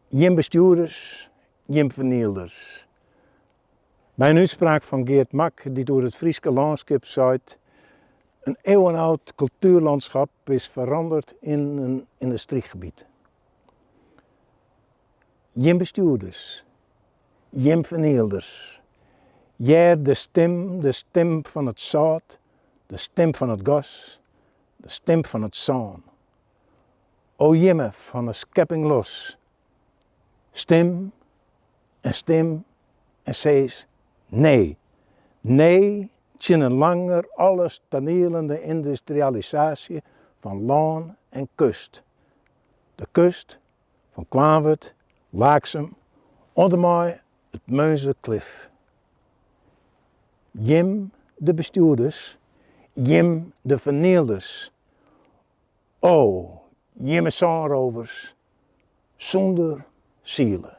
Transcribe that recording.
Jim bestuurders, jim vernielers. Bij een uitspraak van Geert Mak, die door het Frieske landschap zuid, een eeuwenoud cultuurlandschap is veranderd in een industriegebied. Jim bestuurders, jim vernielers. Jij de stem van het zout, de stem van het gas, de stem van het zaan. O jimme van de schepping los. Stem en zees nee. Nee, tjen een langer alles tanielende industrialisatie van laan en kust. De kust van Kwaanwerd, Laaksem, ondermaai het Meuse-klif. Jim de bestuurders, jim de vernielers. O, jimme zaanrovers, zonder zielen.